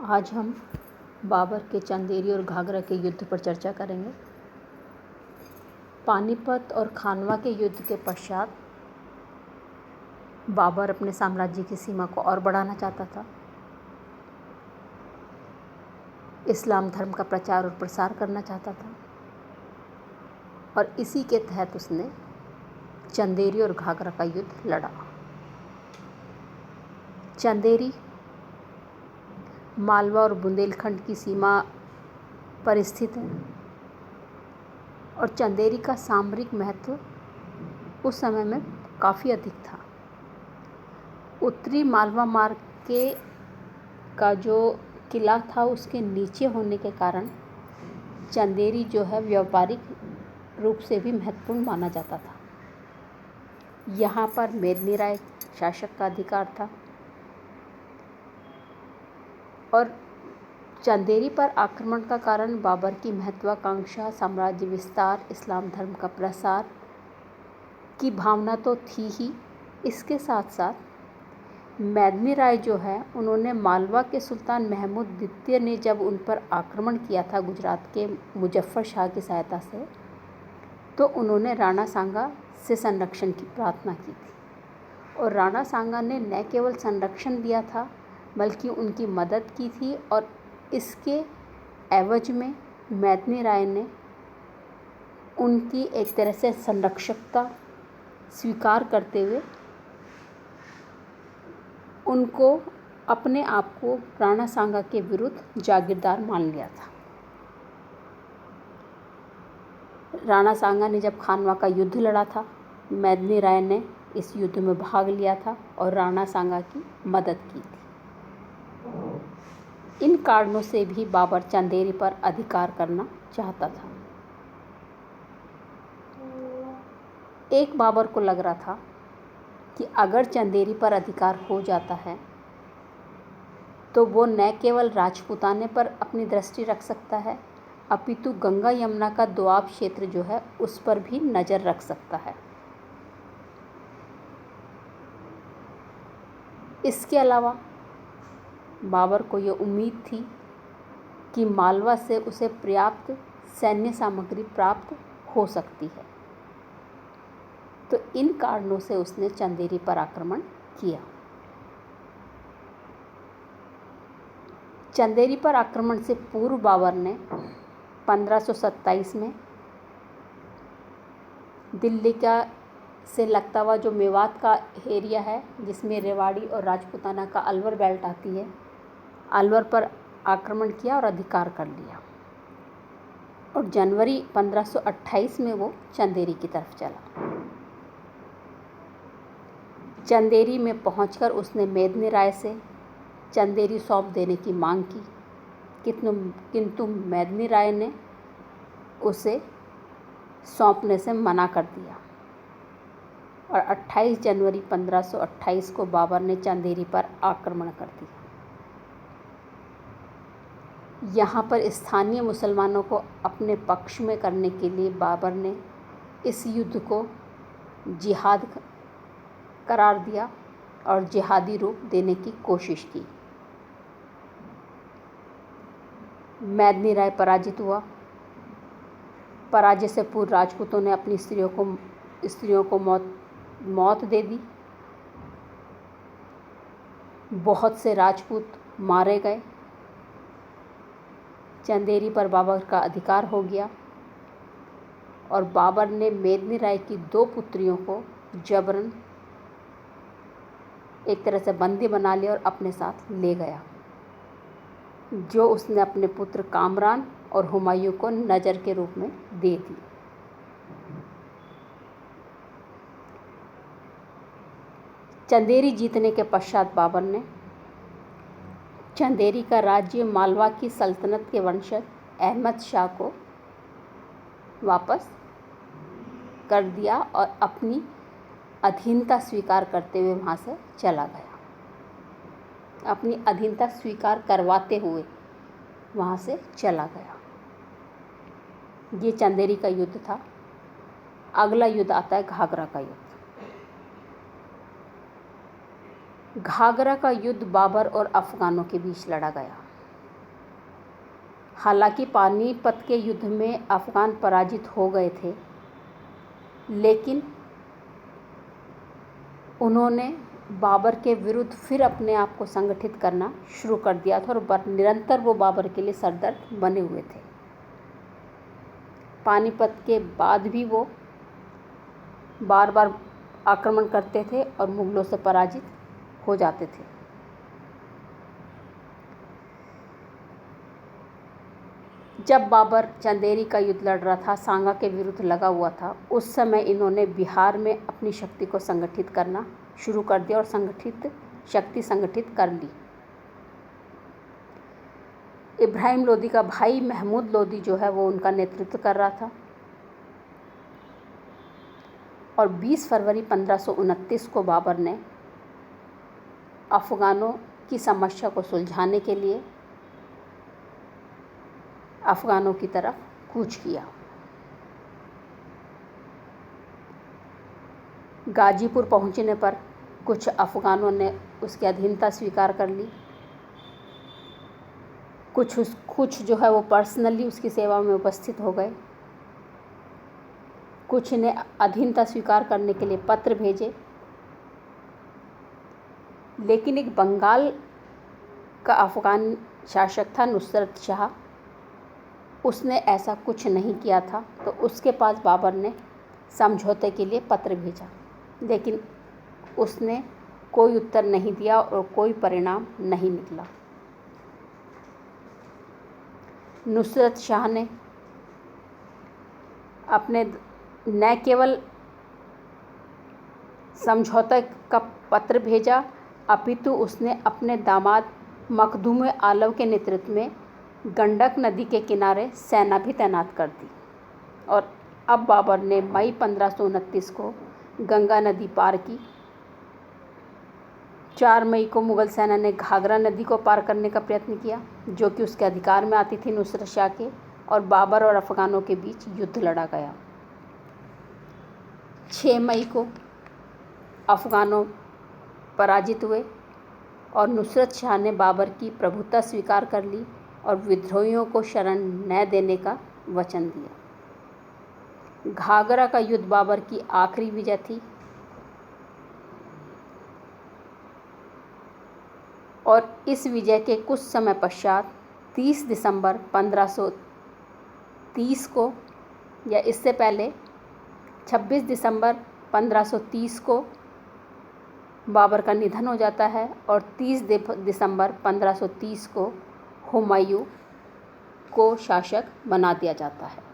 आज हम बाबर के चंदेरी और घाघरा के युद्ध पर चर्चा करेंगे। पानीपत और खानवा के युद्ध के पश्चात बाबर अपने साम्राज्य की सीमा को और बढ़ाना चाहता था। इस्लाम धर्म का प्रचार और प्रसार करना चाहता था और इसी के तहत उसने चंदेरी और घाघरा का युद्ध लड़ा। चंदेरी मालवा और बुंदेलखंड की सीमा पर स्थित है और चंदेरी का सामरिक महत्व उस समय में काफ़ी अधिक था। उत्तरी मालवा मार्ग का जो किला था उसके नीचे होने के कारण चंदेरी जो है व्यापारिक रूप से भी महत्वपूर्ण माना जाता था। यहाँ पर मेदिनी राय शासक का अधिकार था और चंदेरी पर आक्रमण का कारण बाबर की महत्वाकांक्षा, साम्राज्य विस्तार, इस्लाम धर्म का प्रसार की भावना तो थी ही। इसके साथ साथ मेदिनी राय जो है उन्होंने मालवा के सुल्तान महमूद द्वितीय ने जब उन पर आक्रमण किया था गुजरात के मुजफ्फर शाह की सहायता से, तो उन्होंने राणा सांगा से संरक्षण की प्रार्थना की थी और राणा सांगा ने न केवल संरक्षण दिया था बल्कि उनकी मदद की थी और इसके एवज में मेदिनी राय ने उनकी एक तरह से संरक्षकता स्वीकार करते हुए उनको अपने आप को राणा सांगा के विरुद्ध जागीरदार मान लिया था। राणा सांगा ने जब खानवा का युद्ध लड़ा था, मेदिनी राय ने इस युद्ध में भाग लिया था और राणा सांगा की मदद की थी। इन कारणों से भी बाबर चंदेरी पर अधिकार करना चाहता था। एक बाबर को लग रहा था कि अगर चंदेरी पर अधिकार हो जाता है तो वो न केवल राजपूताने पर अपनी दृष्टि रख सकता है अपितु गंगा यमुना का दोआब क्षेत्र जो है उस पर भी नज़र रख सकता है। इसके अलावा बाबर को ये उम्मीद थी कि मालवा से उसे पर्याप्त सैन्य सामग्री प्राप्त हो सकती है, तो इन कारणों से उसने चंदेरी पर आक्रमण किया। चंदेरी पर आक्रमण से पूर्व बाबर ने 1527 में दिल्ली से लगता हुआ जो मेवात का एरिया है जिसमें रेवाड़ी और राजपूताना का अलवर बेल्ट आती है, अलवर पर आक्रमण किया और अधिकार कर लिया और जनवरी 1528 में वो चंदेरी की तरफ चला। चंदेरी में पहुंचकर उसने मेदिनी राय से चंदेरी सौंप देने की मांग की, किंतु मेदिनी राय ने उसे सौंपने से मना कर दिया और 28 जनवरी 1528 को बाबर ने चंदेरी पर आक्रमण कर दिया। यहाँ पर स्थानीय मुसलमानों को अपने पक्ष में करने के लिए बाबर ने इस युद्ध को जिहाद करार दिया और जिहादी रूप देने की कोशिश की। मेदिनी राय पराजित हुआ। पराजय से पूर्व राजपूतों ने अपनी स्त्रियों को मौत दे दी। बहुत से राजपूत मारे गए। चंदेरी पर बाबर का अधिकार हो गया और बाबर ने मेदिनी राय की 2 पुत्रियों को जबरन एक तरह से बंदी बना लिया और अपने साथ ले गया, जो उसने अपने पुत्र कामरान और हुमायूं को नज़र के रूप में दे दी। चंदेरी जीतने के पश्चात बाबर ने चंदेरी का राज्य मालवा की सल्तनत के वंशज अहमद शाह को वापस कर दिया और अपनी अधीनता स्वीकार करते हुए वहाँ से चला गया। अपनी अधीनता स्वीकार करवाते हुए वहाँ से चला गया। ये चंदेरी का युद्ध था। अगला युद्ध आता है घाघरा का युद्ध। घाघरा का युद्ध बाबर और अफ़गानों के बीच लड़ा गया। हालांकि पानीपत के युद्ध में अफ़गान पराजित हो गए थे, लेकिन उन्होंने बाबर के विरुद्ध फिर अपने आप को संगठित करना शुरू कर दिया था और निरंतर वो बाबर के लिए सरदर्द बने हुए थे। पानीपत के बाद भी वो बार बार आक्रमण करते थे और मुगलों से पराजित हो जाते थे। जब बाबर चंदेरी का युद्ध लड़ रहा था, सांगा के विरुद्ध लगा हुआ था, उस समय इन्होंने बिहार में अपनी शक्ति को संगठित करना शुरू कर दिया और शक्ति संगठित कर ली। इब्राहिम लोदी का भाई महमूद लोदी जो है वो उनका नेतृत्व कर रहा था और 20 फरवरी 1529 को बाबर ने अफ़गानों की समस्या को सुलझाने के लिए अफ़गानों की तरफ कूच किया। गाजीपुर पहुंचने पर कुछ अफ़गानों ने उसकी अधीनता स्वीकार कर ली, कुछ जो है वो पर्सनली उसकी सेवा में उपस्थित हो गए, कुछ ने अधीनता स्वीकार करने के लिए पत्र भेजे। लेकिन एक बंगाल का अफ़गान शासक था नुसरत शाह, उसने ऐसा कुछ नहीं किया था, तो उसके पास बाबर ने समझौते के लिए पत्र भेजा, लेकिन उसने कोई उत्तर नहीं दिया और कोई परिणाम नहीं निकला। नुसरत शाह ने अपने न केवल समझौते का पत्र भेजा, अपितु उसने अपने दामाद मखदूम आलव के नेतृत्व में गंडक नदी के किनारे सेना भी तैनात कर दी और अब बाबर ने मई 1529 को गंगा नदी पार की। 4 मई को मुग़ल सेना ने घाघरा नदी को पार करने का प्रयत्न किया, जो कि उसके अधिकार में आती थी नुसरत शाह के, और बाबर और अफ़गानों के बीच युद्ध लड़ा गया। 6 मई को अफ़गानों पराजित हुए और नुसरत शाह ने बाबर की प्रभुता स्वीकार कर ली और विद्रोहियों को शरण न देने का वचन दिया। घाघरा का युद्ध बाबर की आखिरी विजय थी और इस विजय के कुछ समय पश्चात 30 दिसंबर 1530 को, या इससे पहले 26 दिसंबर 1530 को बाबर का निधन हो जाता है और 30 दिसंबर 1530 को हुमायूं को शासक बना दिया जाता है।